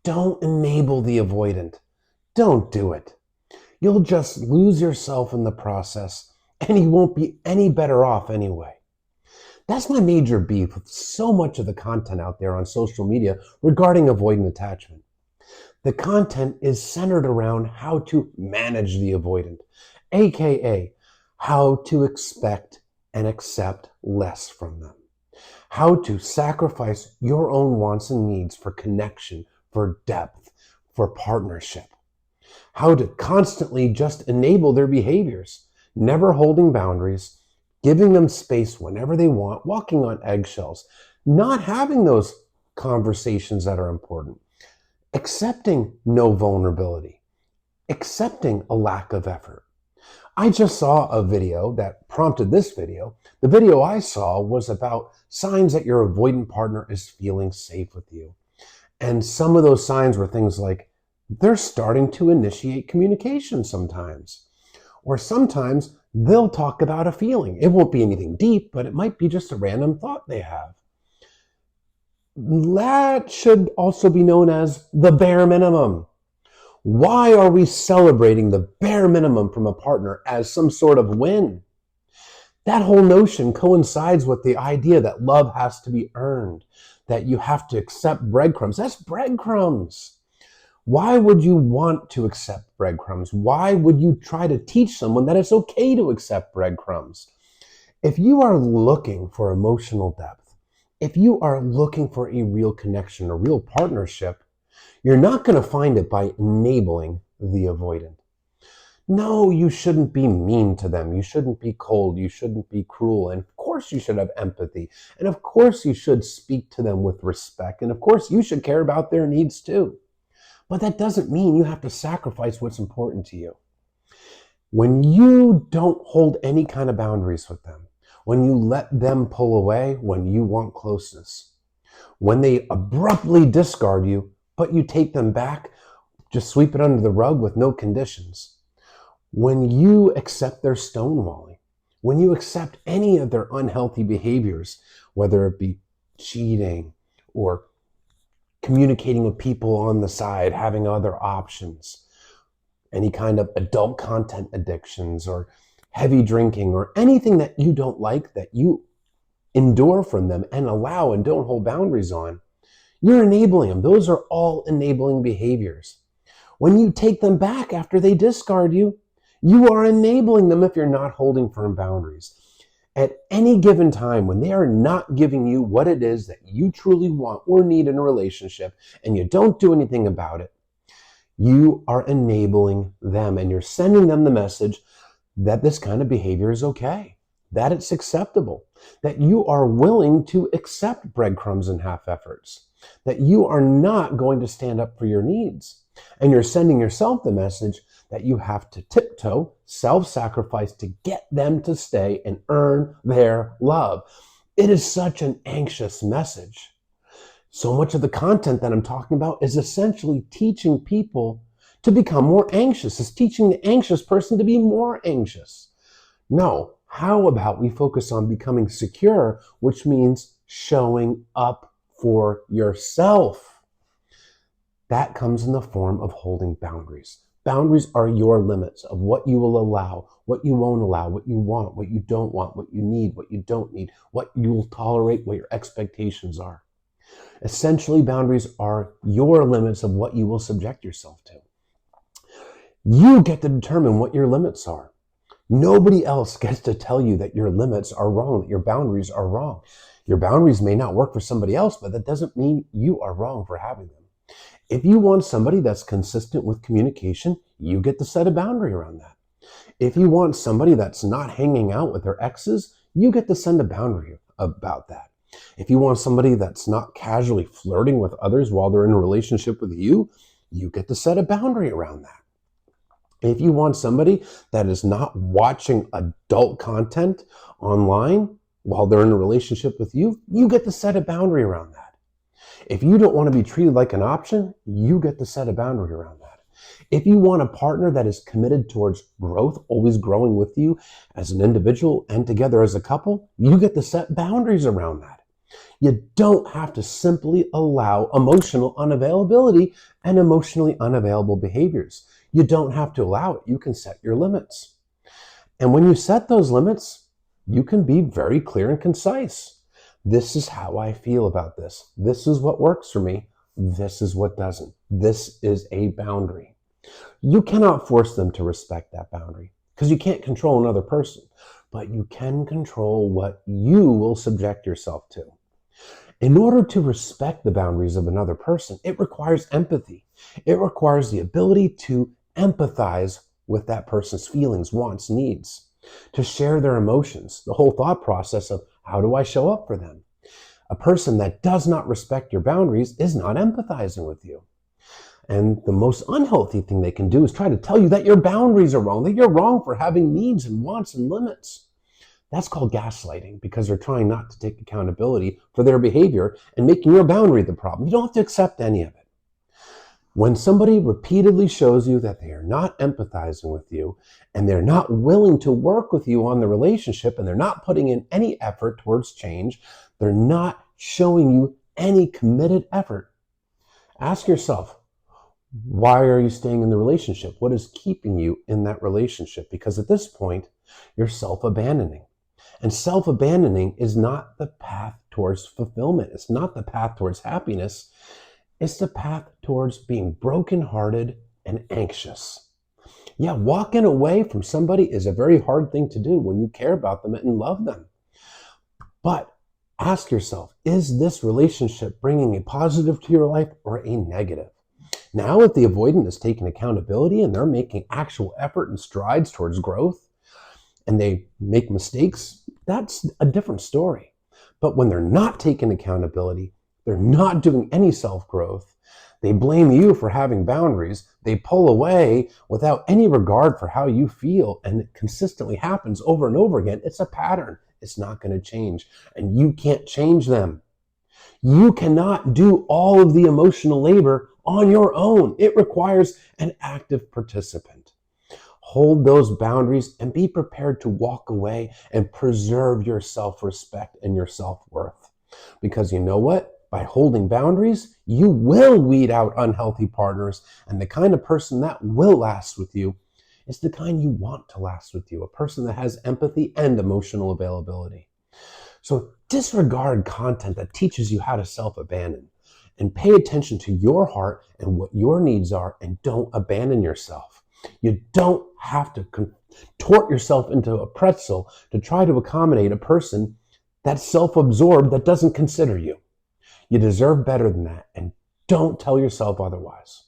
Don't enable the avoidant. Don't do it. You'll just lose yourself in the process, and you won't be any better off anyway. That's my major beef with so much of the content out there on social media regarding avoidant attachment. The content is centered around how to manage the avoidant, aka how to expect and accept less from them, how to sacrifice your own wants and needs for connection, for depth, for partnership, how to constantly just enable their behaviors, never holding boundaries, giving them space whenever they want, walking on eggshells, not having those conversations that are important, accepting no vulnerability, accepting a lack of effort. I just saw a video that prompted this video. The video I saw was about signs that your avoidant partner is feeling safe with you. And some of those signs were things like they're starting to initiate communication sometimes. Or sometimes they'll talk about a feeling. It won't be anything deep, but it might be just a random thought they have. That should also be known as the bare minimum. Why are we celebrating the bare minimum from a partner as some sort of win? That whole notion coincides with the idea that love has to be earned, that you have to accept breadcrumbs. That's breadcrumbs. Why would you want to accept breadcrumbs? Why would you try to teach someone that it's okay to accept breadcrumbs? If you are looking for emotional depth, if you are looking for a real connection, a real partnership, you're not going to find it by enabling the avoidant. No, you shouldn't be mean to them. You shouldn't be cold. You shouldn't be cruel. And of course you should have empathy. And of course you should speak to them with respect. And of course you should care about their needs too. But that doesn't mean you have to sacrifice what's important to you. When you don't hold any kind of boundaries with them, when you let them pull away when you want closeness, when they abruptly discard you, but you take them back, just sweep it under the rug with no conditions. When you accept their stonewalling, when you accept any of their unhealthy behaviors, whether it be cheating or communicating with people on the side, having other options, any kind of adult content addictions or heavy drinking or anything that you don't like that you endure from them and allow and don't hold boundaries on, you're enabling them. Those are all enabling behaviors. When you take them back after they discard you, you are enabling them if you're not holding firm boundaries. At any given time, when they are not giving you what it is that you truly want or need in a relationship, and you don't do anything about it, you are enabling them and you're sending them the message that this kind of behavior is okay, that it's acceptable, that you are willing to accept breadcrumbs and half efforts, that you are not going to stand up for your needs. And you're sending yourself the message that you have to tiptoe, self-sacrifice to get them to stay and earn their love. It is such an anxious message. So much of the content that I'm talking about is essentially teaching people to become more anxious. It's teaching the anxious person to be more anxious. No, how about we focus on becoming secure, which means showing up for yourself? That comes in the form of holding boundaries. Boundaries are your limits of what you will allow, what you won't allow, what you want, what you don't want, what you need, what you don't need, what you will tolerate, what your expectations are. Essentially, boundaries are your limits of what you will subject yourself to. You get to determine what your limits are. Nobody else gets to tell you that your limits are wrong, that your boundaries are wrong. Your boundaries may not work for somebody else, but that doesn't mean you are wrong for having them. If you want somebody that's consistent with communication, you get to set a boundary around that. If you want somebody that's not hanging out with their exes, you get to send a boundary about that. If you want somebody that's not casually flirting with others while they're in a relationship with you, you get to set a boundary around that. If you want somebody that is not watching adult content online while they're in a relationship with you, you get to set a boundary around that. If you don't want to be treated like an option, you get to set a boundary around that. If you want a partner that is committed towards growth, always growing with you as an individual and together as a couple, you get to set boundaries around that. You don't have to simply allow emotional unavailability and emotionally unavailable behaviors. You don't have to allow it. You can set your limits. And when you set those limits, you can be very clear and concise. This is how I feel about this. This is what works for me. This is what doesn't. This is a boundary. You cannot force them to respect that boundary because you can't control another person, but you can control what you will subject yourself to. In order to respect the boundaries of another person, it requires empathy. It requires the ability to empathize with that person's feelings, wants, needs, to share their emotions, the whole thought process of how do I show up for them? A person that does not respect your boundaries is not empathizing with you. And the most unhealthy thing they can do is try to tell you that your boundaries are wrong, that you're wrong for having needs and wants and limits. That's called gaslighting because they're trying not to take accountability for their behavior and making your boundary the problem. You don't have to accept any of it. When somebody repeatedly shows you that they are not empathizing with you and they're not willing to work with you on the relationship and they're not putting in any effort towards change, they're not showing you any committed effort. Ask yourself, why are you staying in the relationship? What is keeping you in that relationship? Because at this point, you're self-abandoning. And self-abandoning is not the path towards fulfillment. It's not the path towards happiness. It's the path towards being brokenhearted and anxious. Yeah, walking away from somebody is a very hard thing to do when you care about them and love them. But ask yourself, is this relationship bringing a positive to your life or a negative? Now, if the avoidant is taking accountability and they're making actual effort and strides towards growth and they make mistakes, that's a different story. But when they're not taking accountability, they're not doing any self-growth, they blame you for having boundaries, they pull away without any regard for how you feel, and it consistently happens over and over again, it's a pattern. It's not going to change, and you can't change them. You cannot do all of the emotional labor on your own. It requires an active participant. Hold those boundaries and be prepared to walk away and preserve your self-respect and your self-worth. Because you know what? By holding boundaries, you will weed out unhealthy partners, and the kind of person that will last with you is the kind you want to last with you, a person that has empathy and emotional availability. So disregard content that teaches you how to self-abandon and pay attention to your heart and what your needs are, and don't abandon yourself. You don't have to contort yourself into a pretzel to try to accommodate a person that's self-absorbed, that doesn't consider you. You deserve better than that, and don't tell yourself otherwise.